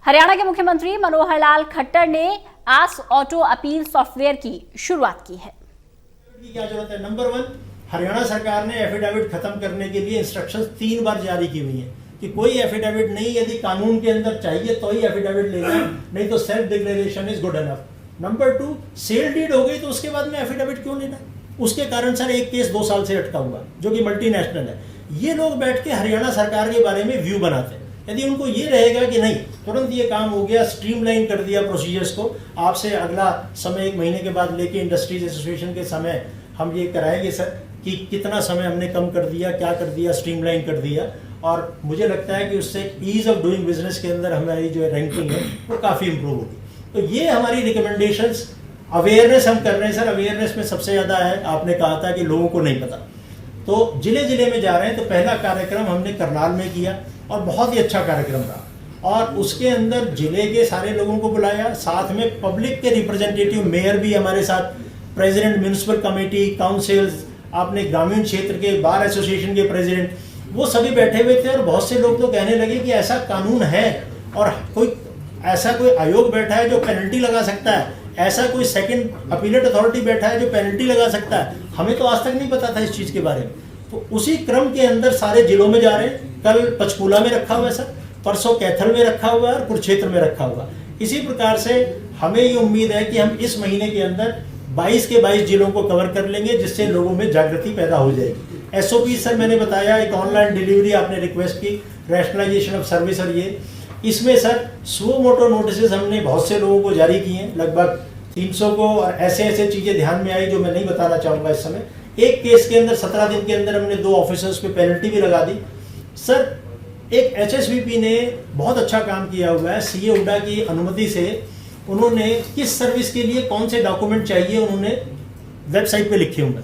हरियाणा के मुख्यमंत्री मनोहर लाल खट्टर ने आस्क ऑटो अपील सॉफ्टवेयर की शुरुआत की है। क्या जरूरत है? नंबर 1, हरियाणा सरकार ने एफिडेविट खत्म करने के लिए इंस्ट्रक्शंस 3 बार जारी की हुई हैं कि कोई एफिडेविट नहीं, यदि कानून के अंदर चाहिए तो ही एफिडेविट लेना, नहीं तो self declaration is good enough. Number 2, sale deed हो गई तो उसके बाद में एफिडेविट क्यों लेना? उसके कारण सर एक केस 2 साल से अटका हुआ जो कि मल्टीनेशनल है। ये लोग बैठ के हरियाणा सरकार के बारे में व्यू बनाते हैं। यदि उनको ये रहेगा कि नहीं, तुरंत ये काम हो गया, स्ट्रीमलाइन कर दिया प्रोसीजर्स को, आपसे अगला समय 1 महीने के बाद लेके इंडस्ट्रीज एसोसिएशन के समय हम ये कराएंगे सर कि कितना समय हमने कम कर दिया, क्या कर दिया, स्ट्रीमलाइन कर दिया। और मुझे लगता है कि उससे ईज ऑफ डूइंग बिजनेस के अंदर हमारी जो रैंकिंग है वो काफ़ी इंप्रूव होगी। तो ये हमारी रिकमेंडेशंस, अवेयरनेस हम कर रहे हैं सर। अवेयरनेस में सबसे ज़्यादा है, आपने कहा था कि लोगों को नहीं पता, तो जिले जिले में जा रहे हैं। तो पहला कार्यक्रम हमने करनाल में किया और बहुत ही अच्छा कार्यक्रम रहा, और उसके अंदर जिले के सारे लोगों को बुलाया, साथ में पब्लिक के रिप्रेजेंटेटिव, मेयर भी हमारे साथ, प्रेसिडेंट म्यूनिसिपल कमेटी, काउंसिल्स, आपने ग्रामीण क्षेत्र के बार एसोसिएशन के प्रेसिडेंट, वो सभी बैठे हुए थे। और बहुत से लोग तो कहने लगे कि ऐसा कानून है और ऐसा कोई आयोग बैठा है जो पेनल्टी लगा सकता है, ऐसा कोई सेकंड अपीलेट अथॉरिटी बैठा है जो पेनल्टी लगा सकता है, हमें तो आज तक नहीं पता था इस चीज़ के बारे में। तो उसी क्रम के अंदर सारे जिलों में जा रहे हैं। कल पंचकूला में रखा हुआ है सर, परसों कैथल में रखा हुआ है और कुरुक्षेत्र में रखा हुआ। इसी प्रकार से हमें ये उम्मीद है कि हम इस महीने के अंदर 22 के 22 जिलों को कवर कर लेंगे, जिससे लोगों में जागृति पैदा हो जाएगी। SOP सर मैंने बताया, एक ऑनलाइन डिलीवरी आपने रिक्वेस्ट की, रैशनलाइजेशन ऑफ सर्विस, और ये इसमें सर सुओ मोटो नोटिस हमने बहुत से लोगों को जारी किए हैं, लगभग 300 को, और ऐसे ऐसे चीज़ें ध्यान में आई जो मैं नहीं बताना चाहूँगा इस समय। एक केस के अंदर 17 दिन के अंदर हमने 2 ऑफिसर्स पे पेनल्टी भी लगा दी। सर एक HSVP ने बहुत अच्छा काम किया हुआ है, CA हुडा की अनुमति से उन्होंने किस सर्विस के लिए कौन से डॉक्यूमेंट चाहिए उन्होंने वेबसाइट पे लिखे हुए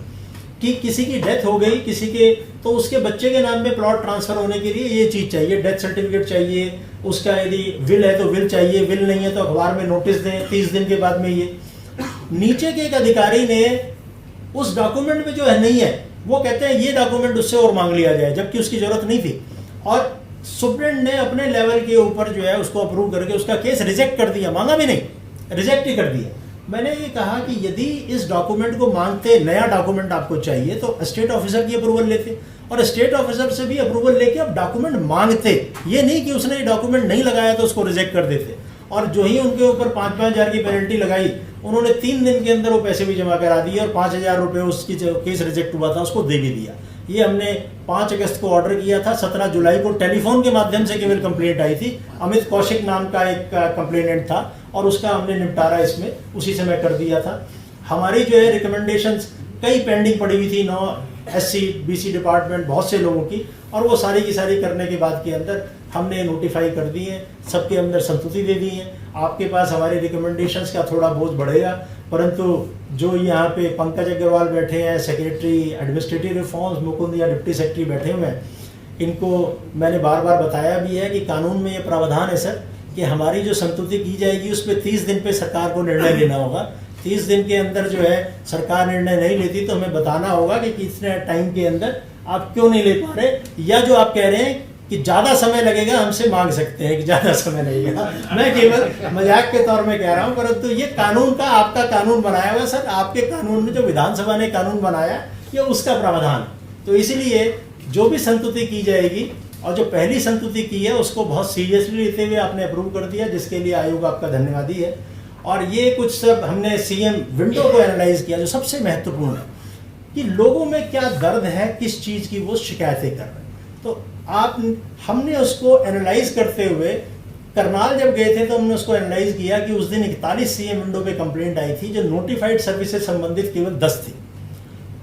कि किसी की डेथ हो गई, किसी के, तो उसके बच्चे के नाम में प्लॉट ट्रांसफर होने के लिए ये चीज़ चाहिए, डेथ सर्टिफिकेट चाहिए, उसका यदि विल है तो विल चाहिए, विल नहीं है तो अखबार में नोटिस दें 30 दिन के बाद में। ये नीचे के एक अधिकारी ने उस डॉक्यूमेंट में जो है नहीं है, वो कहते हैं ये डॉक्यूमेंट उससे और मांग लिया जाए, जबकि उसकी जरूरत नहीं थी। और सुप्रीम ने अपने लेवल के ऊपर जो है उसको अप्रूव करके उसका केस रिजेक्ट कर दिया, मांगा भी नहीं, रिजेक्ट ही कर दिया। मैंने ये कहा कि यदि इस डॉक्यूमेंट को मांगते, नया डॉक्यूमेंट आपको चाहिए, तो स्टेट ऑफिसर की अप्रूवल लेते, और स्टेट ऑफिसर से भी अप्रूवल लेके अब डॉक्यूमेंट मांगते। ये नहीं कि उसने डॉक्यूमेंट नहीं लगाया तो उसको रिजेक्ट कर देते। और जो ही उनके ऊपर 5-5 हज़ार की पेनल्टी लगाई, उन्होंने 3 दिन के अंदर वो पैसे भी जमा करा दिए, और 5,000 रुपये उसकी जो केस रिजेक्ट हुआ था उसको दे भी दिया। ये हमने 5 अगस्त को ऑर्डर किया था, 17 जुलाई को टेलीफोन के माध्यम से केवल कंप्लेंट आई थी। अमित कौशिक नाम का एक कंप्लेनेंट था, और उसका हमने निपटारा इसमें उसी समय कर दिया था। हमारी जो है रिकमेंडेशंस कई पेंडिंग पड़ी हुई थी, 9 SC BC डिपार्टमेंट, बहुत से लोगों की, और वो सारी की सारी करने के बाद के अंदर हमने नोटिफाई कर दी है, सबके अंदर संतुष्टि दे दी है। आपके पास हमारे रिकमेंडेशंस का थोड़ा बोझ बढ़ेगा, परंतु जो यहाँ पे पंकज अग्रवाल बैठे हैं, सेक्रेटरी एडमिनिस्ट्रेटिव रिफॉर्म्स, मुकुंद या डिप्टी सेक्रेटरी बैठे हुए हैं, इनको मैंने बार बार बताया भी है कि कानून में ये प्रावधान है सर कि हमारी जो संतुष्टि की जाएगी उस पर 30 दिन पे सरकार को निर्णय लेना होगा। 30 दिन के अंदर जो है सरकार निर्णय नहीं लेती तो हमें बताना होगा कि कितने टाइम के अंदर आप क्यों नहीं ले पा रहे, या जो आप कह रहे हैं कि ज़्यादा समय लगेगा, हमसे मांग सकते हैं कि ज़्यादा समय लगेगा। मैं केवल मजाक के तौर में कह रहा हूँ, परंतु ये कानून का, आपका कानून बनाया हुआ सर, आपके कानून में जो विधानसभा ने कानून बनाया ये उसका प्रावधान। तो इसीलिए जो भी संतुष्टि की जाएगी, और जो पहली संतुष्टि की है उसको बहुत सीरियसली लेते हुए आपने अप्रूव कर दिया, जिसके लिए आयोग आपका धन्यवादी है। और ये कुछ सब हमने CM विंडो को एनालाइज किया, जो सबसे महत्वपूर्ण है कि लोगों में क्या दर्द है, किस चीज़ की वो शिकायतें कर रहे हैं। तो हमने उसको एनालाइज करते हुए, करनाल जब गए थे तो हमने उसको एनालाइज किया कि उस दिन 41 CM विंडो पे कंप्लेंट आई थी, जो नोटिफाइड सर्विस से संबंधित केवल 10 थी।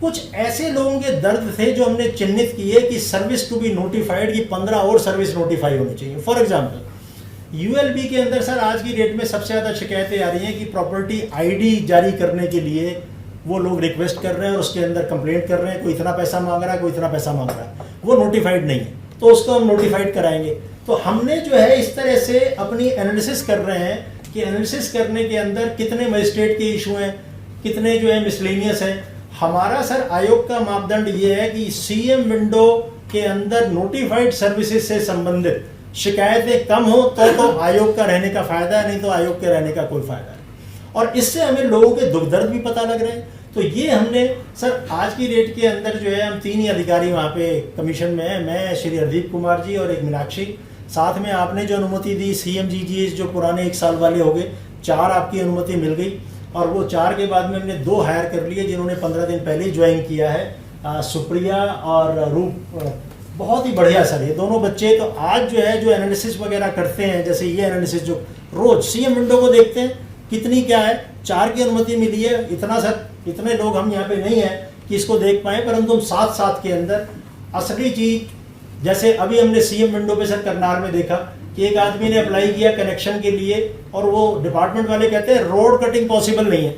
कुछ ऐसे लोगों के दर्द थे जो हमने चिन्हित किए कि सर्विस टू बी नोटिफाइड, की 15 और सर्विस नोटिफाई होनी चाहिए। फॉर एग्जाम्पल ULB के अंदर सर आज की डेट में सबसे ज़्यादा शिकायतें आ रही हैं कि प्रॉपर्टी ID जारी करने के लिए वो लोग रिक्वेस्ट कर रहे हैं और उसके अंदर कंप्लेंट कर रहे हैं, कोई इतना पैसा मांग रहा है, कोई इतना पैसा मांग रहा है, वो नोटिफाइड नहीं है, तो उसको हम नोटिफाइड कराएंगे। तो हमने जो है इस तरह से अपनी एनालिसिस कर रहे हैं कि एनालिसिस करने के अंदर कितने मजिस्ट्रेट के इशू हैं, कितने जो है मिसलेनियस हैं। हमारा सर आयोग का मापदंड ये है कि CM विंडो के अंदर नोटिफाइड सर्विसेज से संबंधित शिकायतें कम हो तो आयोग का रहने का फायदा है, नहीं तो आयोग के रहने का कोई फायदा नहीं। और इससे हमें लोगों के दुख दर्द भी पता लग रहे हैं। तो ये हमने सर आज की डेट के अंदर जो है हम 3 ही अधिकारी वहाँ पे कमीशन में हैं, मैं, श्री हरदीप कुमार जी और एक मीनाक्षी। साथ में आपने जो अनुमति दी CMGGH जो पुराने 1 साल वाले हो गए, 4 आपकी अनुमति मिल गई। और वो 4 के बाद में हमने 2 हायर कर लिए जिन्होंने 15 दिन पहले ही ज्वाइन किया है, सुप्रिया और रूप। बहुत ही बढ़िया सर ये दोनों बच्चे। तो आज जो है जो एनालिसिस वगैरह करते हैं, जैसे ये एनालिसिस जो रोज CM विंडो को देखते हैं कितनी क्या है, 4 की अनुमति मिली है। इतना सर इतने लोग हम यहाँ पे नहीं हैं कि इसको देख पाए, परंतु हम साथ के अंदर असली चीज, जैसे अभी हमने CM विंडो पे सर करनाल में देखा कि एक आदमी ने अप्लाई किया कनेक्शन के लिए और वो डिपार्टमेंट वाले कहते हैं रोड कटिंग पॉसिबल नहीं है।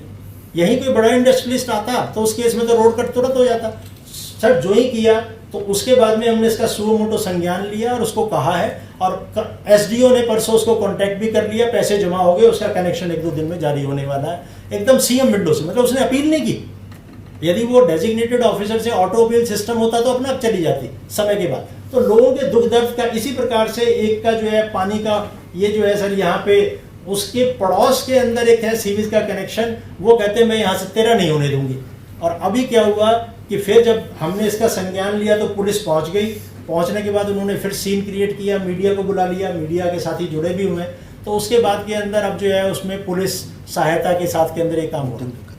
यहीं कोई बड़ा इंडस्ट्रियलिस्ट आता तो उस केस में तो रोड कट तुरंत हो जाता। सर जो ही किया तो उसके बाद में हमने इसका सुओ मोटो संज्ञान लिया और उसको कहा है, और SDO ने परसों उसको कांटेक्ट भी कर लिया, पैसे जमा हो गए, उसका कनेक्शन 1-2 दिन में जारी होने वाला है एकदम CM विंडो से। मतलब उसने अपील नहीं की। यदि वो डेजिग्नेटेड ऑफिसर से ऑटो अपील सिस्टम होता तो अपने आप चली जाती समय के बाद। तो लोगों के दुख दर्द का इसी प्रकार से एक का जो है पानी का ये जो है सर यहाँ पे उसके पड़ोस के अंदर एक है सीवेज का कनेक्शन, वो कहते हैं मैं यहाँ से तेरा नहीं होने दूंगी। और अभी क्या हुआ कि फिर जब हमने इसका संज्ञान लिया तो पुलिस पहुंच गई। पहुंचने के बाद उन्होंने फिर सीन क्रिएट किया, मीडिया को बुला लिया, मीडिया के साथी जुड़े भी हुए। तो उसके बाद के अंदर अब जो है उसमें पुलिस सहायता के साथ के अंदर एक काम हो रहा है।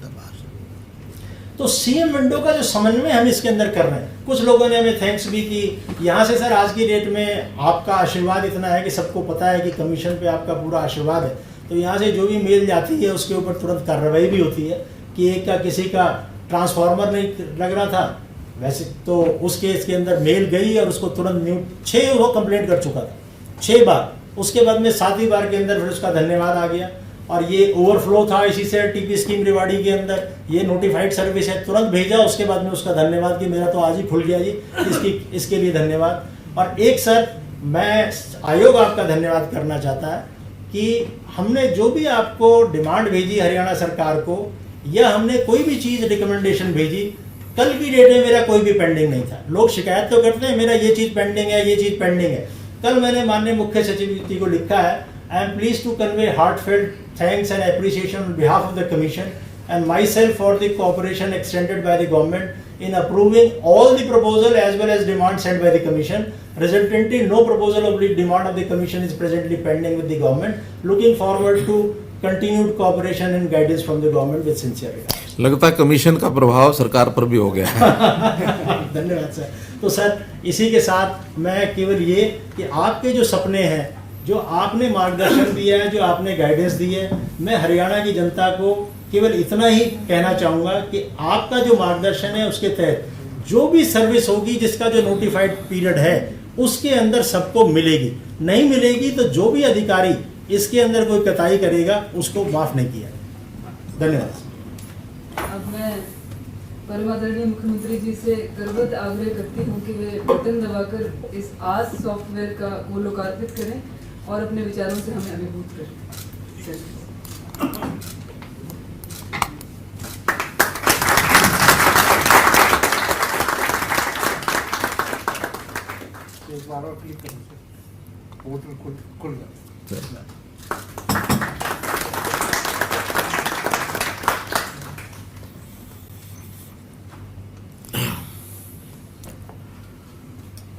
तो CM विंडो का जो समन्वय हम इसके अंदर कर रहे हैं, कुछ लोगों ने हमें थैंक्स भी की। यहाँ से सर आज की डेट में आपका आशीर्वाद इतना है कि सबको पता है कि कमीशन पे आपका पूरा आशीर्वाद है। तो यहाँ से जो भी मेल जाती है उसके ऊपर तुरंत कार्रवाई भी होती है कि एक का किसी का ट्रांसफार्मर नहीं लग रहा था, वैसे तो उस केस के अंदर मेल गई और उसको तुरंत 6 वो कंप्लेंट कर चुका था 6 बार। उसके बाद में 7वीं बार के अंदर फिर उसका धन्यवाद आ गया। और ये ओवरफ्लो था इसी से TP स्कीम रेवाड़ी के अंदर, ये नोटिफाइड सर्विस है, तुरंत भेजा। उसके बाद में उसका धन्यवाद कि मेरा तो आज ही खुल गया जी, इसके लिए धन्यवाद। और एक सर मैं आयोग आपका धन्यवाद करना चाहता है कि हमने जो भी आपको डिमांड भेजी हरियाणा सरकार को, या हमने कोई भी चीज़ रिकमेंडेशन भेजी, कल की डेट में मेरा कोई भी पेंडिंग नहीं था। लोग शिकायत तो करते हैं मेरा ये चीज़ पेंडिंग है, ये चीज़ पेंडिंग है। कल मैंने माननीय मुख्य सचिव जी को लिखा है, I am pleased to convey heartfelt thanks and appreciation on behalf of the commission and myself for the cooperation extended by the government in approving all the proposal as well as demand sent by the commission. Resultantly, no proposal or demand of the commission is presently pending with the government. Looking forward to continued cooperation and guidance from the government with sincere regards. लगता है commission का प्रभाव सरकार पर भी हो गया है। धन्यवाद सर। तो सर इसी के साथ मैं केवल ये कि आपके जो सपने हैं, जो आपने मार्गदर्शन दिया है, जो आपने गाइडेंस दी है, मैं हरियाणा की जनता को केवल इतना ही कहना चाहूँगा कि आपका जो मार्गदर्शन है उसके तहत जो भी सर्विस होगी, जिसका जो नोटिफाइड पीरियड है उसके अंदर सबको मिलेगी। नहीं मिलेगी तो जो भी अधिकारी इसके अंदर कोई कताई करेगा उसको माफ नहीं किया। धन्यवाद। अब मैं परम आदरणीय मुख्यमंत्री जी से करवत आग्रह करती हूँ कि वे बटन दबाकर इस आस सॉफ्टवेयर का वो लोकार्पित करें और अपने विचारों से हमें अभिभूत करें। एक बार और क्लिक करें, पोर्टल खुल गया।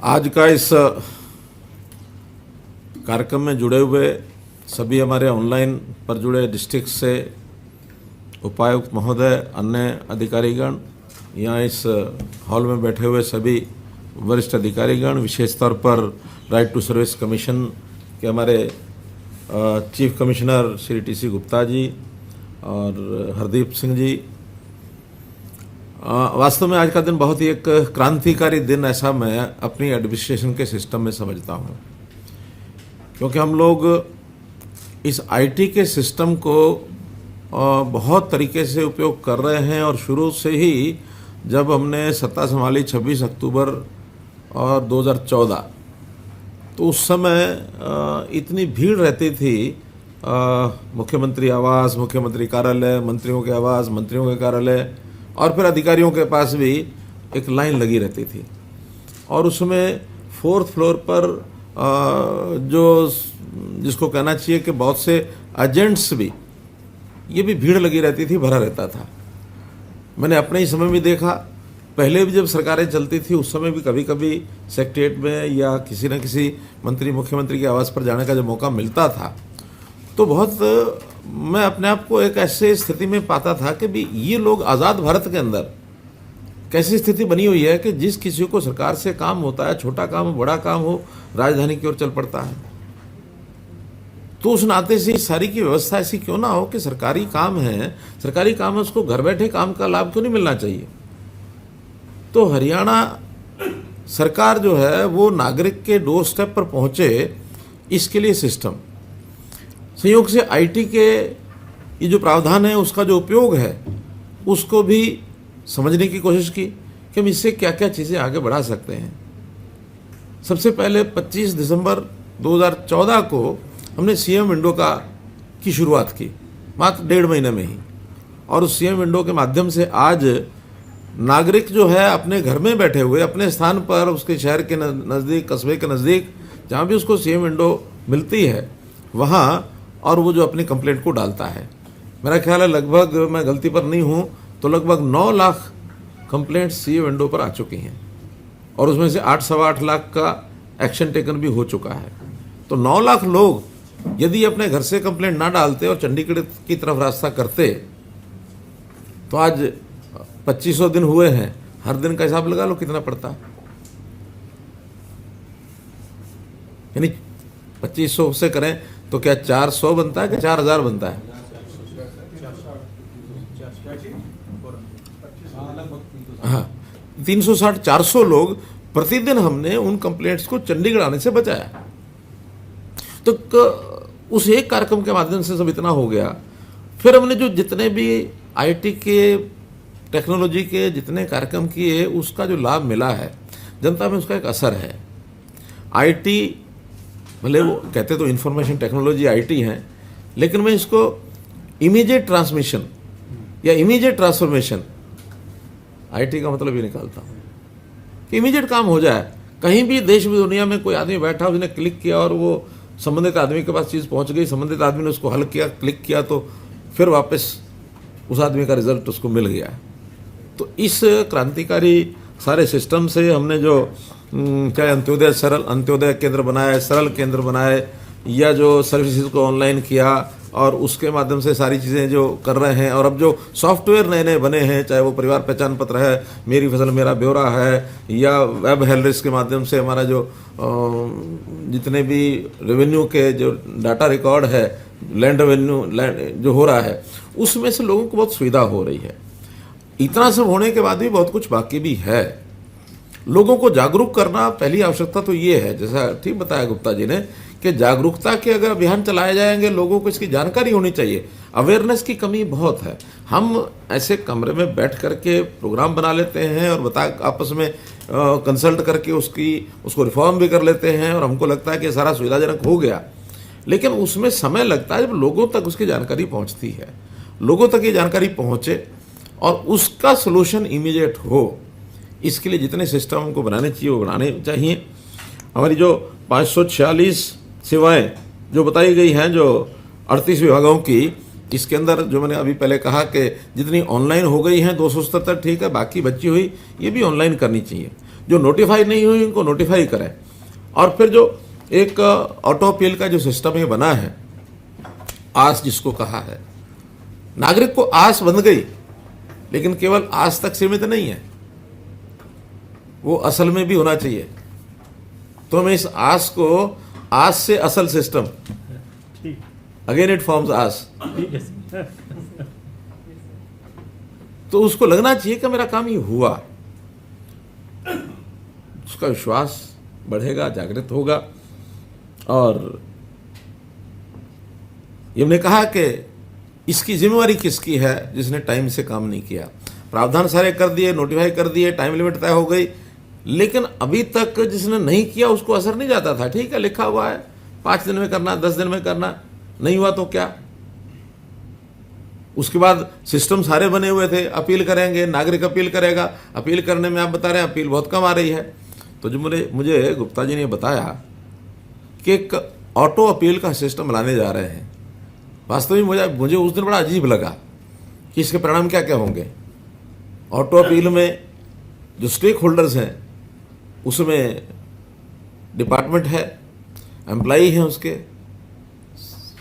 आज का इस कार्यक्रम में जुड़े हुए सभी हमारे ऑनलाइन पर जुड़े डिस्ट्रिक्ट से उपायुक्त महोदय, अन्य अधिकारीगण, यहाँ इस हॉल में बैठे हुए सभी वरिष्ठ अधिकारीगण, विशेष तौर पर राइट टू सर्विस कमीशन के हमारे chief commissioner Shri TC Gupta ji और हरदीप सिंह जी। वास्तव में आज का दिन बहुत ही एक क्रांतिकारी दिन ऐसा मैं अपनी एडमिनिस्ट्रेशन के सिस्टम में समझता हूँ, क्योंकि हम लोग इस IT के सिस्टम को बहुत तरीके से उपयोग कर रहे हैं। और शुरू से ही जब हमने सत्ता संभाली 26 अक्टूबर और 2014, तो उस समय इतनी भीड़ रहती थी मुख्यमंत्री आवास, मुख्यमंत्री कार्यालय, मंत्रियों के आवास, मंत्रियों के कार्यालय और फिर अधिकारियों के पास भी एक लाइन लगी रहती थी। और उसमें 4th फ्लोर पर जो जिसको कहना चाहिए कि बहुत से एजेंट्स भी, ये भी भीड़ लगी रहती थी, भरा रहता था। मैंने अपने ही समय में देखा, पहले भी जब सरकारें चलती थी उस समय भी कभी कभी सेक्रेटरीट में या किसी न किसी मंत्री मुख्यमंत्री के आवास पर जाने का जब मौका मिलता था तो बहुत मैं अपने आप को एक ऐसे स्थिति में पाता था कि भी ये लोग आज़ाद भारत के अंदर कैसी स्थिति बनी हुई है कि जिस किसी को सरकार से काम होता है, छोटा काम हो बड़ा काम हो, राजधानी की ओर चल पड़ता है। तो उस नाते से सारी की व्यवस्था ऐसी क्यों ना हो कि सरकारी काम है, उसको घर बैठे काम का लाभ क्यों नहीं मिलना चाहिए। तो हरियाणा सरकार जो है वो नागरिक के डोर स्टेप पर पहुंचे, इसके लिए सिस्टम संयोग से आईटी के ये जो प्रावधान है उसका जो उपयोग है उसको भी समझने की कोशिश की कि हम इससे क्या क्या चीज़ें आगे बढ़ा सकते हैं। सबसे पहले 25 दिसंबर 2014 को हमने सीएम विंडो की शुरुआत की, मात्र 1.5 महीने में ही। और उस सीएम विंडो के माध्यम से आज नागरिक जो है अपने घर में बैठे हुए अपने स्थान पर, उसके शहर के नज़दीक, कस्बे के नज़दीक, जहाँ भी उसको सीएम विंडो मिलती है वहाँ, और वो जो अपनी कंप्लेंट को डालता है। मेरा ख्याल है लगभग, मैं गलती पर नहीं हूँ तो लगभग 9 लाख कंप्लेंट सीएम विंडो पर आ चुकी हैं और उसमें से 8-8.25 लाख का एक्शन टेकन भी हो चुका है। तो 9 लाख लोग यदि अपने घर से कंप्लेंट ना डालते और चंडीगढ़ की तरफ रास्ता करते तो आज 2500 दिन हुए हैं, हर दिन का हिसाब लगा लो कितना पड़ता है। यानी 2500 से करें तो क्या 400 बनता है कि 4000 बनता है? हाँ, 360-400 लोग प्रतिदिन हमने उन कंप्लेंट्स को चंडीगढ़ आने से बचाया। तो उस एक कार्यक्रम के माध्यम से सब इतना हो गया। फिर हमने जो जितने भी आईटी के, टेक्नोलॉजी के जितने कार्यक्रम किए, उसका जो लाभ मिला है जनता में, उसका एक असर है। आईटी भले वो कहते तो इंफॉर्मेशन टेक्नोलॉजी आईटी हैं, लेकिन मैं इसको इमीडिएट ट्रांसमिशन या इमीडिएट ट्रांसफॉर्मेशन आईटी का मतलब ये निकालता हूँ कि इमीडिएट काम हो जाए। कहीं भी देश में दुनिया में कोई आदमी बैठा, उसने क्लिक किया और वो संबंधित आदमी के पास चीज़ पहुँच गई, संबंधित आदमी ने उसको हल किया, क्लिक किया तो फिर वापस उस आदमी का रिजल्ट उसको मिल गया। तो इस क्रांतिकारी सारे सिस्टम से हमने जो चाहे अंत्योदय केंद्र बनाए, सरल केंद्र बनाए, या जो सर्विसेज को ऑनलाइन किया और उसके माध्यम से सारी चीज़ें जो कर रहे हैं, और अब जो सॉफ्टवेयर नए नए बने हैं, चाहे वो परिवार पहचान पत्र है, मेरी फसल मेरा ब्यौरा है, या वेब हेल्थ के माध्यम से हमारा जो जितने भी रेवेन्यू के जो डाटा रिकॉर्ड है, लैंड रेवेन्यू जो हो रहा है, उसमें से लोगों को बहुत सुविधा हो रही है। इतना सब होने के बाद भी बहुत कुछ बाकी भी है। लोगों को जागरूक करना पहली आवश्यकता तो ये है, जैसा ठीक बताया गुप्ता जी ने, कि जागरूकता के अगर अभियान चलाए जाएंगे, लोगों को इसकी जानकारी होनी चाहिए। अवेयरनेस की कमी बहुत है। हम ऐसे कमरे में बैठ करके प्रोग्राम बना लेते हैं और आपस में कंसल्ट करके उसको रिफॉर्म भी कर लेते हैं और हमको लगता है कि सारा सुविधाजनक हो गया, लेकिन उसमें समय लगता है जब लोगों तक उसकी जानकारी पहुंचती है। लोगों तक ये जानकारी पहुंचे और उसका सोल्यूशन इमीडिएट हो, इसके लिए जितने सिस्टम हमको बनाने चाहिए वो बनाने चाहिए। हमारी जो 546 सेवाएं जो बताई गई हैं, जो 38 विभागों की, इसके अंदर जो मैंने अभी पहले कहा कि जितनी ऑनलाइन हो गई हैं 277 ठीक है, बाकी बची हुई ये भी ऑनलाइन करनी चाहिए। जो नोटिफाई नहीं हुई उनको नोटिफाई करें। और फिर जो एक ऑटो अपील का जो सिस्टम ये बना है, आस जिसको कहा है, नागरिक को आस बन गई, लेकिन केवल आस तक सीमित नहीं है, वो असल में भी होना चाहिए। तो हमें इस आस को, आस से असल सिस्टम, अगेन इट फॉर्म्स आस, तो उसको लगना चाहिए कि मेरा काम ये हुआ। उसका विश्वास बढ़ेगा, जागृत होगा। और ये हमने कहा कि इसकी जिम्मेवारी किसकी है जिसने टाइम से काम नहीं किया। प्रावधान सारे कर दिए, नोटिफाई कर दिए, टाइम लिमिट तय हो गई, लेकिन अभी तक जिसने नहीं किया उसको असर नहीं जाता था। ठीक है, लिखा हुआ है 5 दिन में करना, 10 दिन में करना, नहीं हुआ तो क्या। उसके बाद सिस्टम सारे बने हुए थे, अपील करेंगे, नागरिक अपील करेगा। अपील करने में आप बता रहे हैं अपील बहुत कम आ रही है। तो जो मुझे गुप्ता जी ने बताया कि एक ऑटो अपील का सिस्टम लाने जा रहे हैं। वास्तव में मुझे उस दिन बड़ा अजीब लगा कि इसके परिणाम क्या क्या होंगे। ऑटो अपील में जो स्टेक होल्डर्स हैं उसमें डिपार्टमेंट है, एम्प्लाई हैं उसके,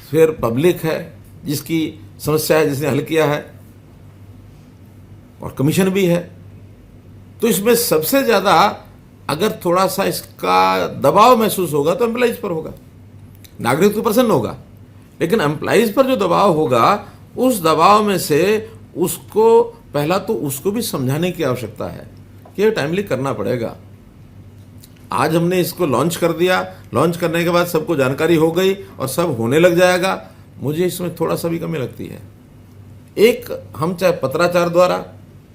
फिर पब्लिक है जिसकी समस्या है, जिसने हल किया है, और कमीशन भी है। तो इसमें सबसे ज़्यादा अगर थोड़ा सा इसका दबाव महसूस होगा तो एम्प्लाइज पर होगा। नागरिक तो प्रसन्न होगा, लेकिन एम्प्लाइज पर जो दबाव होगा उस दबाव में से उसको पहला तो उसको भी समझाने की आवश्यकता है कि ये टाइमली करना पड़ेगा। आज हमने इसको लॉन्च कर दिया, लॉन्च करने के बाद सबको जानकारी हो गई और सब होने लग जाएगा, मुझे इसमें थोड़ा सा भी कमी लगती है। एक हम चाहे पत्राचार द्वारा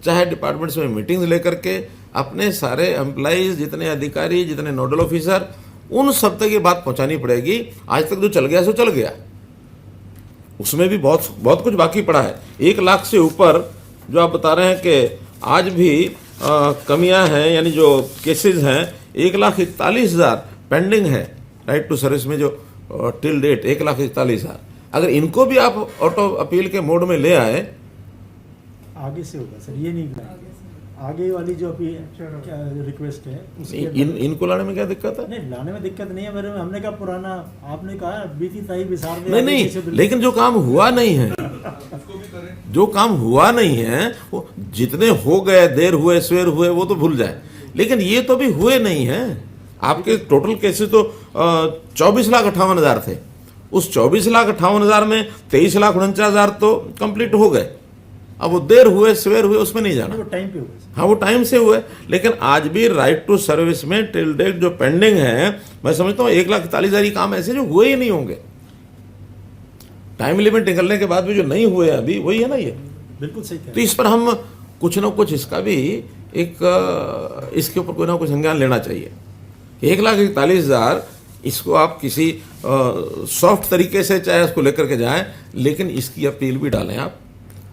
चाहे डिपार्टमेंट्स में मीटिंग्स लेकर के अपने सारे एम्प्लॉइज, जितने अधिकारी, जितने नोडल ऑफिसर, उन सब तक ये बात पहुंचानी पड़ेगी। आज तक जो चल गया सो चल गया, उसमें भी बहुत कुछ बाकी पड़ा है। 1 लाख से ऊपर जो आप बता रहे हैं कि आज भी कमियां हैं, यानी जो केसेस हैं 1,41,000 पेंडिंग है राइट टू सर्विस में, जो टिल डेट 1,41,000। अगर इनको भी आप ऑटो अपील के मोड में ले आए, आगे से होगा सर, ये नहीं कराएंगे। आगे वाली जो अभी रिक्वेस्ट है उसके इनको लाने में क्या दिक्कत है? नहीं, लाने में दिक्कत नहीं है। मेरे हमने कहा पुराना, आपने कहा बीती ताई बिसार दे। नहीं, लेकिन जो काम हुआ नहीं है, जो काम हुआ नहीं है वो जितने हो गए, देर हुए, सवेर हुए, वो तो भूल जाए, लेकिन ये तो भी हुए नहीं है। आपके टोटल केसेस तो 24,58,000 थे। उस 24,58,000 में 23,49,000 तो कंप्लीट हो गए। अब वो देर हुए, सवेर हुए, उसमें नहीं जाना। वो टाइम पे हुए। हाँ, वो टाइम से हुए, लेकिन आज भी राइट टू सर्विस में टिल डेट जो पेंडिंग है, मैं समझता हूँ 1,41,000 काम ऐसे जो हुए ही नहीं होंगे। टाइम लिमिट निकलने के बाद भी जो नहीं हुए अभी, वही है ना ये। बिल्कुल सही कह। तो इस पर हम कुछ ना कुछ इसका भी एक इसके ऊपर कोई ना कोई संज्ञान लेना चाहिए। 1,41,000 इसको आप किसी सॉफ्ट तरीके से चाहे उसको लेकर के जाएं, लेकिन इसकी अपील भी डालें आप,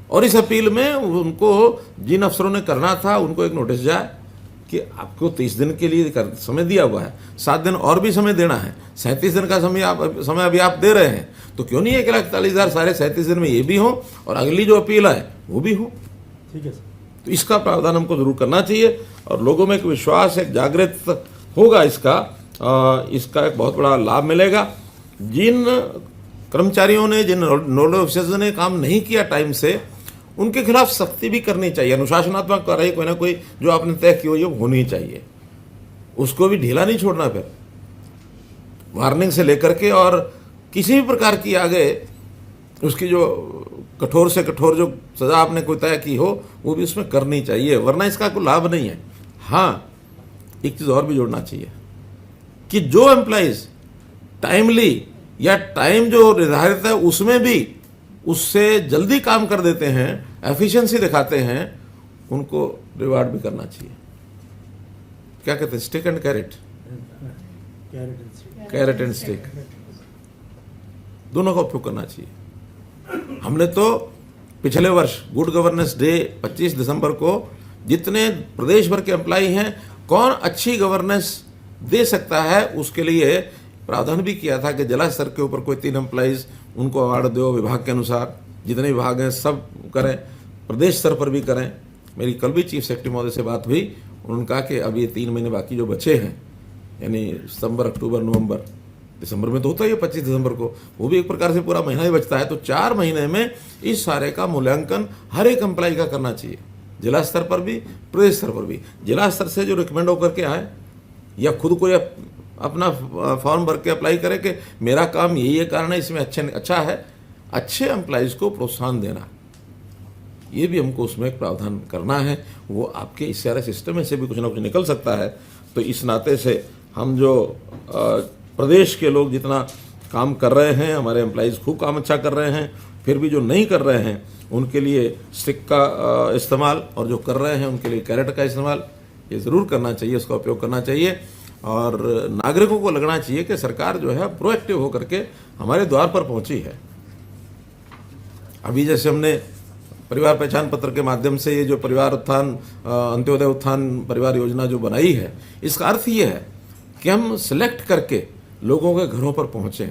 और इस अपील में उनको जिन अफसरों ने करना था उनको एक नोटिस जाए कि आपको 30 दिन के लिए समय दिया हुआ है, 7 दिन और भी समय देना है, 37 दिन का समय अभी आप दे रहे हैं, तो क्यों नहीं 1,41,000 सारे 37 दिन में ये भी हो और अगली जो अपील है वो भी हो। ठीक है सर। तो इसका प्रावधान हमको जरूर करना चाहिए, और लोगों में एक विश्वास, एक जागृत होगा इसका एक बहुत बड़ा लाभ मिलेगा। जिन कर्मचारियों ने, जिन नोडल ऑफिसर्स ने काम नहीं किया टाइम से, उनके खिलाफ सख्ती भी करनी चाहिए। अनुशासनात्मक कार्रवाई कोई ना कोई जो आपने तय की हुई है होनी चाहिए, उसको भी ढीला नहीं छोड़ना। फिर वार्निंग से लेकर के और किसी भी प्रकार की आगे उसकी जो कठोर से कठोर जो सजा आपने कोई तय की हो वो भी उसमें करनी चाहिए, वरना इसका कोई लाभ नहीं है। हाँ, एक चीज़ और भी जोड़ना चाहिए कि जो एम्प्लॉइज टाइमली या टाइम जो निर्धारित है उसमें भी उससे जल्दी काम कर देते हैं, एफिशिएंसी दिखाते हैं, उनको रिवार्ड भी करना चाहिए। क्या कहते हैं, stick and carrot, carrot and stick, दोनों का उपयोग करना चाहिए। हमने तो पिछले वर्ष गुड गवर्नेंस डे 25 दिसंबर को जितने प्रदेश भर के एम्प्लॉई हैं, कौन अच्छी गवर्नेंस दे सकता है उसके लिए प्रावधान भी किया था कि जिला स्तर के ऊपर कोई 3 एम्प्लॉइज उनको अवार्ड दो, विभाग के अनुसार जितने विभाग हैं सब करें, प्रदेश स्तर पर भी करें। मेरी कल भी चीफ सेक्रेटरी महोदय से बात हुई, उन्होंने कहा कि अब ये 3 महीने बाकी जो बचे हैं, यानी सितंबर, अक्टूबर, नवंबर, दिसंबर में तो होता ही है 25 दिसंबर को, वो भी एक प्रकार से पूरा महीना ही बचता है, तो 4 महीने में इस सारे का मूल्यांकन हर एक एम्प्लॉय का करना चाहिए, जिला स्तर पर भी, प्रदेश स्तर पर भी। जिला स्तर से जो रिकमेंड होकर के आए या खुद कोई अपना फॉर्म भर के अप्लाई करे कि मेरा काम यही कारण है, इसमें अच्छा है, अच्छे एम्प्लॉइज को प्रोत्साहन देना, ये भी हमको उसमें एक प्रावधान करना है। वो आपके इस सारे सिस्टम में से भी कुछ ना कुछ निकल सकता है। तो इस नाते से हम जो प्रदेश के लोग जितना काम कर रहे हैं, हमारे एम्प्लॉइज खूब काम अच्छा कर रहे हैं, फिर भी जो नहीं कर रहे हैं उनके लिए स्टिक का इस्तेमाल, और जो कर रहे हैं उनके लिए कैरेट का इस्तेमाल ये ज़रूर करना चाहिए, उसका उपयोग करना चाहिए। और नागरिकों को लगना चाहिए कि सरकार जो है प्रोएक्टिव होकर के हमारे द्वार पर पहुंची है। अभी जैसे हमने परिवार पहचान पत्र के माध्यम से ये जो परिवार उत्थान, अंत्योदय उत्थान परिवार योजना जो बनाई है, इसका अर्थ ये है कि हम सिलेक्ट करके लोगों के घरों पर पहुँचें।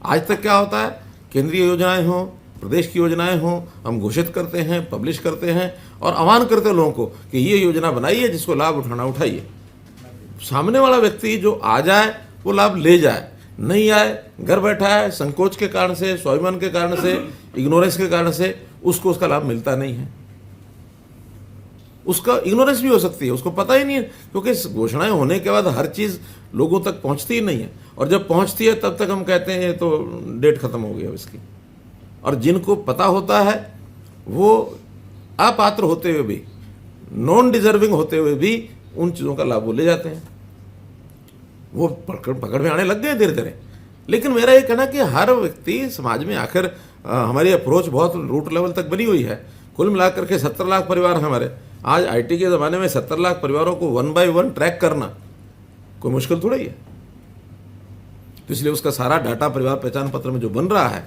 आज तक क्या होता है, केंद्रीय योजनाएं हों, प्रदेश की योजनाएं हों, हम घोषित करते हैं, पब्लिश करते हैं और आह्वान करते हैं लोगों को कि ये योजना बनाई है, जिसको लाभ उठाना उठाइए। सामने वाला व्यक्ति जो आ जाए वो लाभ ले जाए, नहीं आए, घर बैठा है, संकोच के कारण से, स्वाभिमान के कारण से, इग्नोरेंस के कारण से उसको उसका लाभ मिलता नहीं है। उसका इग्नोरेंस भी हो सकती है, उसको पता ही नहीं है, क्योंकि घोषणाएं होने के बाद हर चीज़ लोगों तक पहुंचती ही नहीं है, और जब पहुंचती है तब तक हम कहते हैं ये तो डेट खत्म हो गई है इसकी। और जिनको पता होता है वो अपात्र होते हुए भी, नॉन डिजर्विंग होते हुए भी उन चीज़ों का लाभ वो ले जाते हैं। वो पकड़ में आने लग गए धीरे धीरे। लेकिन मेरा ये कहना कि हर व्यक्ति समाज में, आखिर हमारी अप्रोच बहुत रूट लेवल तक बनी हुई है। कुल मिलाकर के 70 लाख परिवार हैं हमारे। आज आईटी के ज़माने में 70 लाख परिवारों को 1 by 1 ट्रैक करना कोई मुश्किल थोड़ा ही है। तो इसलिए उसका सारा डाटा परिवार पहचान पत्र में जो बन रहा है,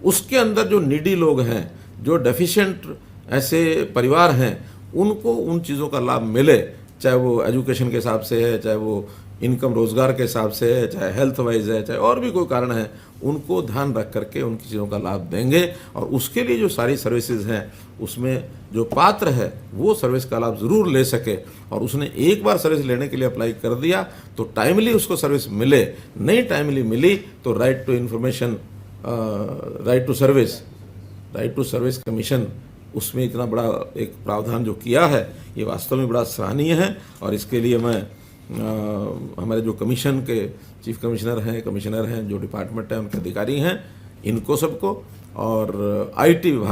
उसके अंदर जो नीडी लोग हैं, जो डेफिशिएंट ऐसे परिवार हैं, उनको उन चीज़ों का लाभ मिले, चाहे वो एजुकेशन के हिसाब से है, चाहे वो इनकम रोजगार के हिसाब से है, चाहे हेल्थ वाइज है, चाहे और भी कोई कारण है, उनको ध्यान रख करके उनकी चीज़ों का लाभ देंगे। और उसके लिए जो सारी सर्विसेज हैं, उसमें जो पात्र है वो सर्विस का लाभ ज़रूर ले सके। और उसने एक बार सर्विस लेने के लिए अप्लाई कर दिया तो टाइमली उसको सर्विस मिले, नहीं टाइमली मिली तो right to information, right to service commission, उसमें इतना बड़ा एक प्रावधान जो किया है, ये वास्तव में बड़ा सराहनीय है। और इसके लिए मैं हमारे जो कमीशन के चीफ कमिश्नर हैं, जो डिपार्टमेंट है, उनके अधिकारी हैं, इनको सबको, और आईटी विभाग